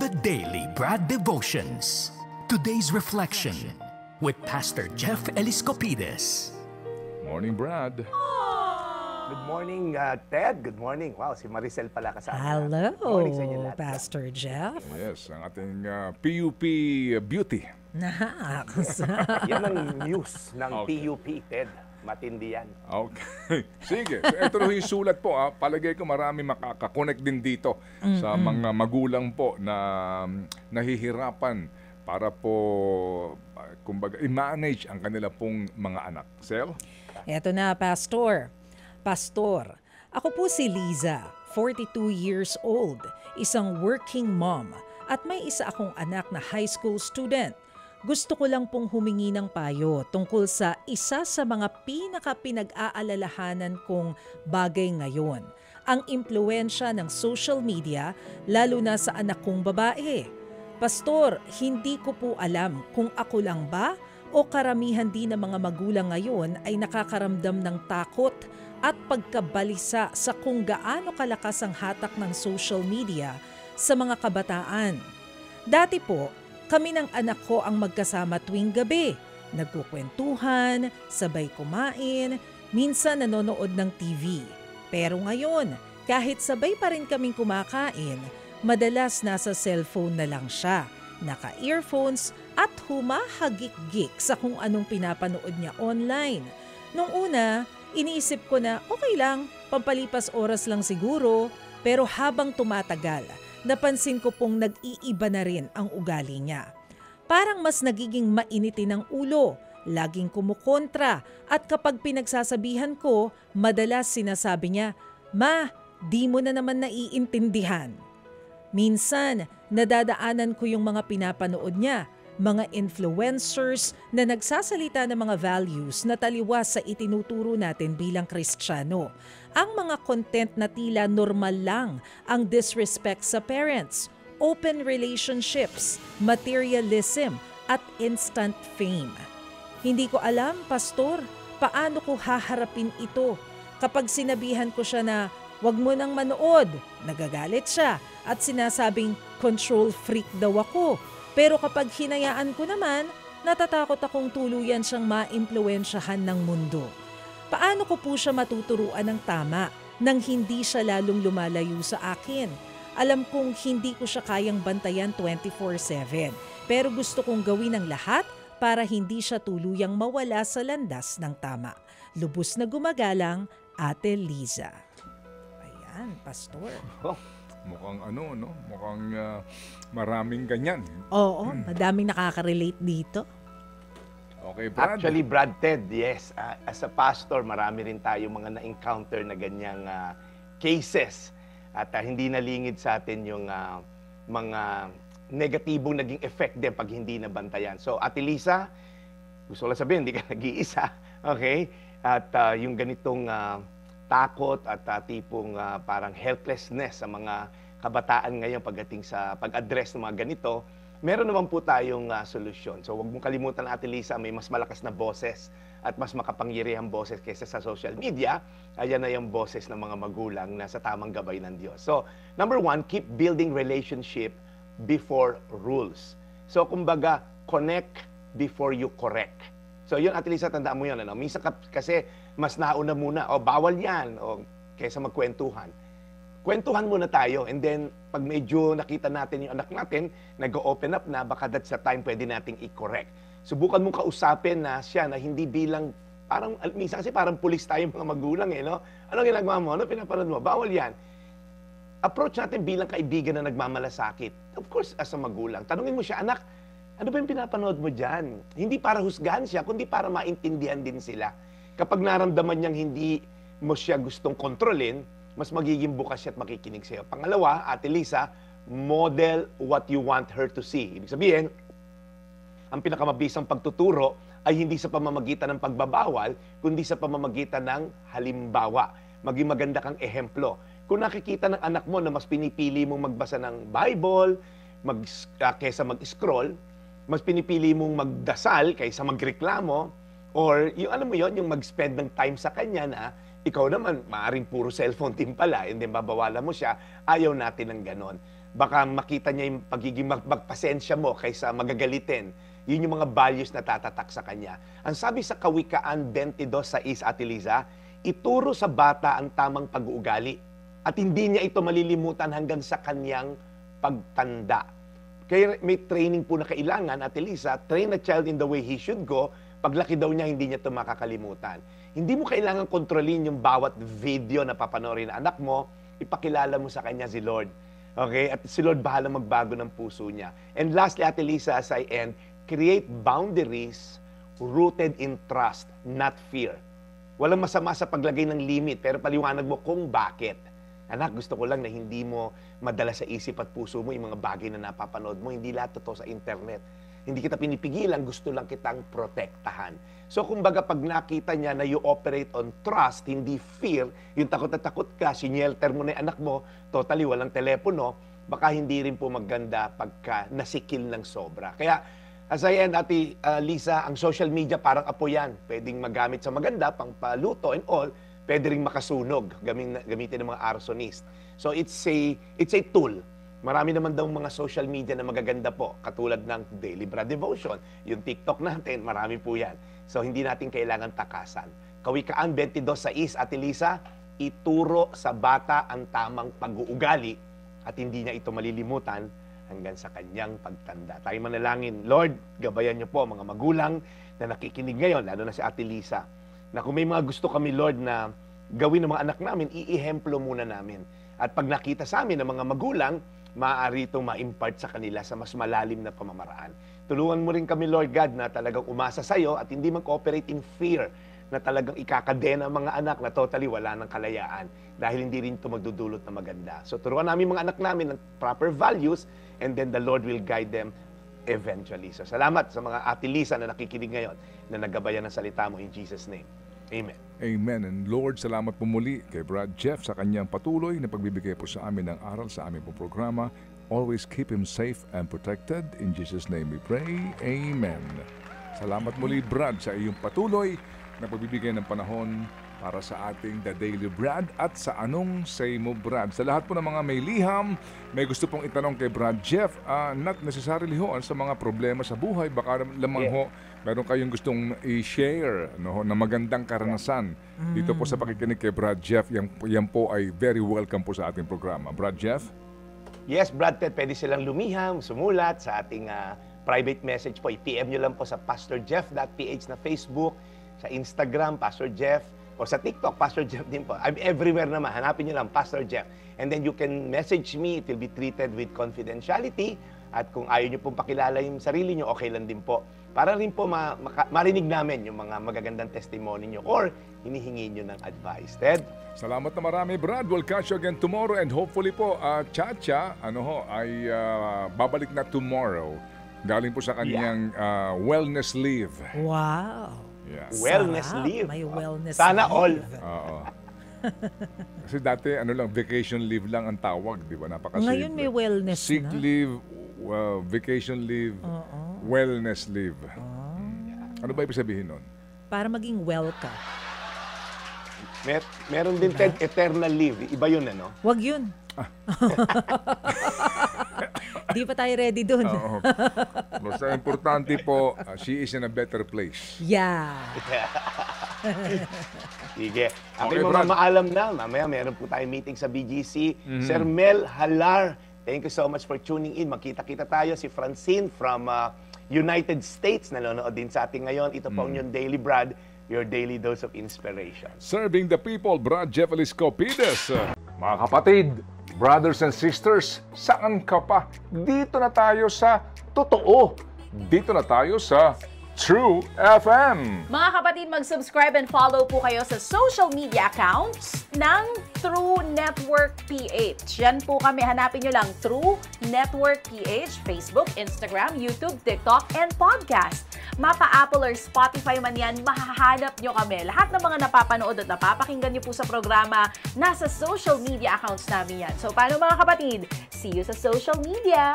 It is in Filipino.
The Daily Brad Devotions. Today's reflection with Pastor Jeff Eliscopides. Morning, Brad. Good morning, Ted. Good morning. Wow, si Maricel pala kasama. Hello, Good morning sa inyo lahat. Pastor Jeff. Yes, ang ating PUP Beauty. Naks. Yan ang news ng Okay. PUP, Ted. Matindi yan. Okay. Sige. So, ito na yung sulat po. Palagay ko marami makaka-connect din dito sa mga magulang po na nahihirapan para po, kumbaga, i-manage ang kanila pong mga anak. Sel? Eto na, Pastor. Pastor, ako po si Liza, 42 years old, isang working mom, at may isa akong anak na high school student. Gusto ko lang pong humingi ng payo tungkol sa isa sa mga pinaka-pinag-aalalahanan kong bagay ngayon, ang impluwensya ng social media, lalo na sa anak kong babae. Pastor, hindi ko po alam kung ako lang ba o karamihan din ng mga magulang ngayon ay nakakaramdam ng takot at pagkabalisa sa kung gaano kalakas ang hatak ng social media sa mga kabataan. Dati po, kami ng anak ko ang magkasama tuwing gabi. Nagkukwentuhan, sabay kumain, minsan nanonood ng TV. Pero ngayon, kahit sabay pa rin kaming kumakain, madalas nasa cellphone na lang siya, naka-earphones at humahagik-gik sa kung anong pinapanood niya online. Nung una, iniisip ko na okay lang, pampalipas oras lang siguro, pero habang tumatagal, napansin ko pong nag-iiba na rin ang ugali niya. Parang mas nagiging mainitin ang ulo, laging kumukontra, at kapag pinagsasabihan ko, madalas sinasabi niya, "Ma, di mo na naman naiintindihan." Minsan, nadadaanan ko yung mga pinapanood niya, mga influencers na nagsasalita ng mga values na taliwas sa itinuturo natin bilang Kristiyano. Ang mga content na tila normal lang, ang disrespect sa parents, open relationships, materialism, at instant fame. Hindi ko alam, Pastor, paano ko haharapin ito? Kapag sinabihan ko siya na wag mo nang manood, nagagalit siya at sinasabing control freak daw ako. Pero kapag hinayaan ko naman, natatakot akong tuluyan siyang maimpluwensyahan ng mundo. Paano ko po siya matuturuan ng tama nang hindi siya lalong lumalayo sa akin? Alam kong hindi ko siya kayang bantayan 24/7, pero gusto kong gawin ang lahat para hindi siya tuluyang mawala sa landas ng tama. Lubos na gumagalang, Ate Liza. Ayan, Pastor. Oh, mukhang mukhang maraming ganyan. Oo, madaming nakaka-relate dito. Okay, Brad. Actually, Brad, Ted, yes. As a pastor, marami rin tayo mga na-encounter na ganyang cases. At hindi nalingid sa atin yung mga negatibong naging effect din pag hindi nabantayan. So, Ate Lisa, gusto ko lang sabihin, hindi ka nag-iisa. Okay? At yung ganitong takot at tipong parang helplessness sa mga kabataan ngayon pagdating sa pag-address ng mga ganito, meron naman po tayong solusyon. So huwag mong kalimutan, Ate Lisa, may mas malakas na boses at mas makapangyarihang boses kaysa sa social media. Ayan na yung boses ng mga magulang na sa tamang gabay ng Diyos. So, number one, keep building relationship before rules. So, kumbaga, connect before you correct. So, yun, Ate Lisa, tandaan mo yun. Ano? Minsan kasi mas nauna muna, bawal yan, kaysa magkwentuhan. Kwentuhan muna tayo, and then, pag medyo nakita natin yung anak natin, nag-open up na, baka that's the time pwede nating i-correct. Subukan mong kausapin na siya na hindi bilang, parang, minsan kasi parang pulis tayo mga magulang no? Ano ginagawa mo? Ano pinapanood mo? Bawal yan. Approach natin bilang kaibigan na nagmamalasakit. Of course, as a magulang, tanungin mo siya, anak, ano ba yung pinapanood mo dyan? Hindi para husgahan siya, kundi para maintindihan din sila. Kapag naramdaman niyang hindi mo siya gustong kontrolin, mas magiging bukas siya at makikinig sa'yo. Pangalawa, Ate Lisa, model what you want her to see. Ibig sabihin, ang pinakamabisang pagtuturo ay hindi sa pamamagitan ng pagbabawal, kundi sa pamamagitan ng halimbawa. Maging maganda kang ehemplo. Kung nakikita ng anak mo na mas pinipili mong magbasa ng Bible, kaysa mag-scroll, mas pinipili mong magdasal kaysa magreklamo, or yung alam mo yon, yung mag-spend ng time sa kanya na ikaw naman, maaaring puro cellphone din pala, and then babawalan mo siya, ayaw natin ng ganon. Baka makita niya yung pagiging magpasensya mo kaysa magagalitin. Yun yung mga values na tatatak sa kanya. Ang sabi sa Kawikaan 22:6, Ate Liza, ituro sa bata ang tamang pag-uugali at hindi niya ito malilimutan hanggang sa kanyang pagtanda. Kaya may training po na kailangan, Ate Liza, train a child in the way he should go. Paglaki daw niya, hindi niya ito makakalimutan. Hindi mo kailangan kontrolin yung bawat video na papanoorin ng anak mo, ipakilala mo sa kanya si Lord. Okay? At si Lord bahala magbago ng puso niya. And lastly, Ate Lisa, as I end, create boundaries rooted in trust, not fear. Walang masama sa paglagay ng limit, pero paliwanag mo kung bakit. Anak, gusto ko lang na hindi mo madala sa isip at puso mo yung mga bagay na napapanood mo. Hindi lahat totoo sa internet. Hindi kita pinipigilan, gusto lang kitang protektahan. So kumbaga pag nakita niya na you operate on trust, hindi fear, yung takot na takot ka, sinyelter mo na yung anak mo, totally walang telepono, baka hindi rin po maganda pagka nasikil ng sobra. Kaya as I end, Ate Lisa, ang social media parang apo yan. Pwedeng magamit sa maganda, pang paluto and all, pwede rin makasunog, gamitin ng mga arsonist. So it's a tool. Marami naman daw mga social media na magaganda po, katulad ng Daily Brad Devotion. Yung TikTok natin, marami po yan. So, hindi natin kailangan takasan. Kawikaan 22:6, Ate Lisa, ituro sa bata ang tamang pag-uugali at hindi niya ito malilimutan hanggang sa kanyang pagtanda. Tayo manalangin, Lord, gabayan niyo po mga magulang na nakikinig ngayon, lalo na si Ate Lisa, na kung may mga gusto kami, Lord, na gawin ng mga anak namin, iihemplo muna namin. At pag nakita sa amin ng mga magulang, maaari itong ma-impart sa kanila sa mas malalim na pamamaraan. Tulungan mo rin kami, Lord God, na talagang umasa sa iyo at hindi mag-operate in fear, na talagang ikakadena ang mga anak na totally wala ng kalayaan dahil hindi rin ito magdudulot na maganda. So turuan namin mga anak namin ng proper values and then the Lord will guide them eventually. So salamat sa mga Ate Lisa na nakikinig ngayon na nagabayan ng salita mo in Jesus' name. Amen. Amen. And Lord, salamat po muli kay Brad Jeff sa kanyang patuloy na pagbibigay po sa amin ng aral sa aming pong programa. Always keep him safe and protected. In Jesus' name we pray. Amen. Salamat muli, Brad, sa iyong patuloy na pagbibigay ng panahon para sa ating The Daily Brad at sa Anong Say Mo, Brad. Sa lahat po ng mga may liham, may gusto pong itanong kay Brad Jeff, not necessarily ho sa mga problema sa buhay, baka lamang ho, meron kayong gustong i-share na magandang karanasan dito po sa pakikinig kay Brad Jeff. Yan po ay very welcome po sa ating programa. Brad Jeff? Yes, Brad Ted, pwede silang lumiham, sumulat sa ating private message po. I-PM nyo lang po sa pastorjeff.ph na Facebook, sa Instagram, Pastor Jeff, o sa TikTok, Pastor Jeff din po. I'm everywhere naman. Hanapin nyo lang, Pastor Jeff. And then you can message me. It will be treated with confidentiality. At kung ayaw nyo pong pakilala yung sarili nyo, okay lang din po. Para rin po marinig namin yung mga magagandang testimony nyo or hinihingi nyo ng advice. Ted? Salamat na marami, Brad. We'll catch you again tomorrow and hopefully po, Chacha, ay babalik na tomorrow. Galing po sa kanyang wellness leave. Wow. Yes. Wellness leave. May wellness Sana leave. all. Oo. Kasi dati, vacation leave lang ang tawag, di ba? Napakasimple. Ngayon may wellness Sick na. leave, vacation leave, wellness leave. Ano ba ibig sabihin nun? Para maging well ka. Meron din, Ted, eternal leave. Iba yun, ano? Wag yun. Di pa tayo ready dun. Oo. Basta importante po, she is in a better place. Yeah. Sige. Ako Okay, yung Brad. mamaalam na. Mamaya meron po tayong meeting sa BGC. Sir Mel Halar, thank you so much for tuning in. Magkita-kita tayo. Si Francine from United States. Nanonood din sa atin ngayon. Ito po ang yung Daily Brad, your daily dose of inspiration. Serving the people, Brad Jeff Eliscopides. Mga kapatid, brothers and sisters, saan ka pa? Dito na tayo sa totoo. Dito na tayo sa True FM. Mga kapatid, mag-subscribe and follow po kayo sa social media accounts ng True Network PH. Yan po kami. Hanapin nyo lang True Network PH, Facebook, Instagram, YouTube, TikTok, and podcast. Mapa Apple or Spotify man yan, mahahanap nyo kami. Lahat ng mga napapanood at napapakinggan nyo po sa programa, nasa social media accounts namin yan. So, paano mga kapatid? See you sa social media!